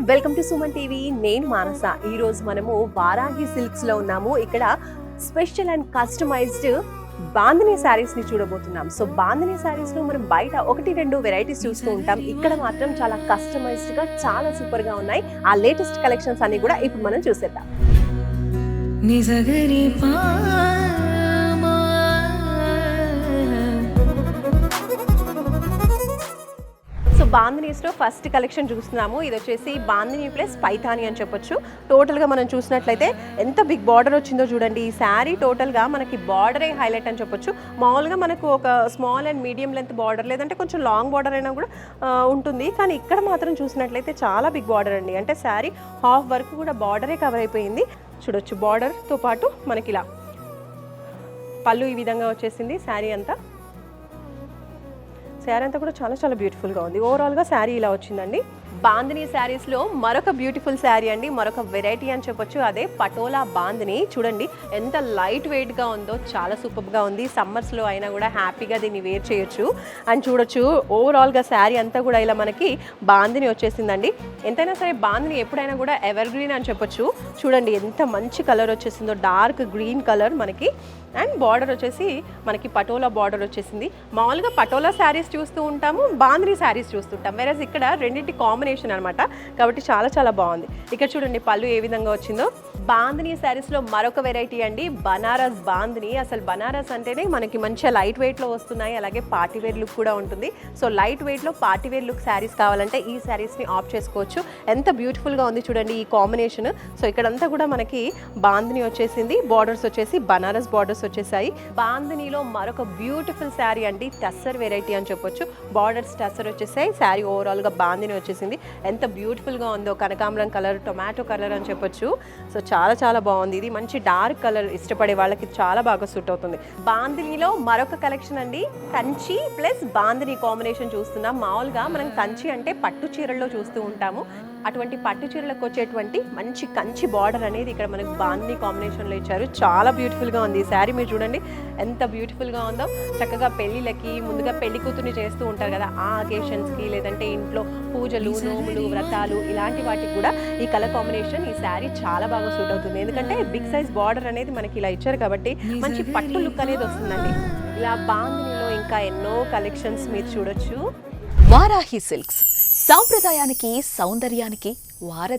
Welcome to Suman TV. నేను మానస. ఈ రోజు మనము వారాహి సిల్క్స్ లో ఉన్నాము. ఇక్కడ special and customised bandhani saris ని చూడబోతున్నాం. సో బాందినీ శారీస్ లో మనం బయట 1-2 వెరైటీస్ చూస్తూ ఉంటాం. ఇక్కడ మాత్రం చాలా కస్టమైజ్డ్ గా చాలా సూపర్ గా ఉన్నాయి. ఆ లేటెస్ట్ కలెక్షన్స్ అన్ని కూడా ఇప్పుడు మనం చూసేద్దాం. సో బాందినీస్లో ఫస్ట్ కలెక్షన్ చూస్తున్నాము. ఇది వచ్చేసి బాందినీ ప్లస్ పైథాని అని చెప్పొచ్చు. టోటల్గా మనం చూసినట్లయితే ఎంత బిగ్ బార్డర్ వచ్చిందో చూడండి. ఈ శారీ టోటల్గా మనకి బార్డరే హైలైట్ అని చెప్పొచ్చు. మామూలుగా మనకు ఒక small and medium length border లేదంటే కొంచెం లాంగ్ బార్డర్ అయినా కూడా ఉంటుంది. కానీ ఇక్కడ మాత్రం చూసినట్లయితే చాలా బిగ్ బార్డర్ అండి. అంటే శారీ హాఫ్ వరకు కూడా బార్డరే కవర్ అయిపోయింది. చూడొచ్చు బార్డర్తో పాటు మనకి ఇలా పళ్ళు ఈ విధంగా వచ్చేసింది. శారీ అంతా కూడా చాలా బ్యూటిఫుల్గా ఉంది. ఓవరాల్గా శారీ ఇలా వచ్చిందండి. బాందినీ శారీస్లో మరొక బ్యూటిఫుల్ శారీ అండి, మరొక వెరైటీ అని చెప్పొచ్చు. అదే పటోలా బాందినీ. చూడండి ఎంత లైట్ వెయిట్గా ఉందో, చాలా సూపర్గా ఉంది. సమ్మర్స్లో అయినా కూడా హ్యాపీగా దీన్ని వేర్ చేయొచ్చు. అండ్ చూడొచ్చు ఓవరాల్గా శారీ అంతా కూడా ఇలా మనకి బాందినీ వచ్చేసిందండి. ఎంతైనా సరే బాందినీ ఎప్పుడైనా కూడా ఎవర్ గ్రీన్ అని చెప్పొచ్చు. చూడండి ఎంత మంచి కలర్ వచ్చేసిందో, డార్క్ గ్రీన్ కలర్ మనకి. అండ్ బార్డర్ వచ్చేసి మనకి పటోలా బార్డర్ వచ్చేసింది. మామూలుగా పటోలా శారీస్ చూస్తూ ఉంటాము, బాందినీ శారీస్ చూస్తుంటాం. వేరేస్ ఇక్కడ రెండింటి కాంబినేషన్ అనమాట. కాబట్టి చాలా బాగుంది. ఇక్కడ చూడండి పళ్ళు ఏ విధంగా వచ్చిందో. బాందినీ శారీస్లో మరొక వెరైటీ అండి, బనారస్ బాందినీ. అసలు బనారస్ అంటేనే మనకి మంచిగా లైట్ వెయిట్లో వస్తున్నాయి. అలాగే పార్టీవేర్ లుక్ కూడా ఉంటుంది. సో లైట్ వెయిట్లో పార్టీవేర్ లుక్ శారీస్ కావాలంటే ఈ శారీస్ని ఆప్ట్ చేసుకోవచ్చు. ఎంత బ్యూటిఫుల్గా ఉంది చూడండి ఈ కాంబినేషన్. సో ఇక్కడంతా కూడా మనకి బాందినీ వచ్చేసింది. బార్డర్స్ వచ్చేసి బనారస్ బార్డర్స్ వచ్చేసాయి. బాందినీలో మరొక బ్యూటిఫుల్ శారీ అండి, టస్సర్ వెరైటీ అని చెప్పొచ్చు. బార్డర్స్ టస్సర్ వచ్చేసాయి. శారీ ఓవరాల్గా బాందినీ వచ్చేసింది. ఎంత బ్యూటిఫుల్గా ఉందో, కనకాంబరం కలర్, టొమాటో కలర్ అని చెప్పొచ్చు. సో చాలా బాగుంది. ఇది మంచి డార్క్ కలర్ ఇష్టపడే వాళ్ళకి చాలా బాగా సూట్ అవుతుంది. బాందినీలో మరొక కలెక్షన్ అండి, కంచి ప్లస్ బాందినీ కాంబినేషన్ చూస్తున్నాం. మామూలుగా మనం కంచి అంటే పట్టు చీరల్లో చూస్తూ ఉంటాము. అటువంటి పట్టు చీరలకు వచ్చేటువంటి మంచి కంచి బార్డర్ అనేది ఇక్కడ మనకు బాందినీ కాంబినేషన్లో ఇచ్చారు. చాలా బ్యూటిఫుల్గా ఉంది ఈ శారీ. మీరు చూడండి ఎంత బ్యూటిఫుల్గా ఉందో. చక్కగా పెళ్ళిళ్ళకి ముందుగా పెళ్లి కూతుర్ని చేస్తూ ఉంటారు కదా, ఆ అకేషన్స్కి లేదంటే ఇంట్లో పూజలు, నోములు, వ్రతాలు ఇలాంటి వాటికి కూడా ఈ కలర్ కాంబినేషన్, ఈ శారీ చాలా బాగా సూట్ అవుతుంది. ఎందుకంటే బిగ్ సైజ్ బార్డర్ అనేది మనకి ఇలా ఇచ్చారు కాబట్టి మంచి పట్టు లుక్ అనేది వస్తుందండి. ఇలా బాందినీలో ఇంకా ఎన్నో కలెక్షన్స్ మీరు చూడొచ్చు. వారాహి సిల్క్స్ సాంప్రదాయానికి, సౌందర్యానికి వారధి.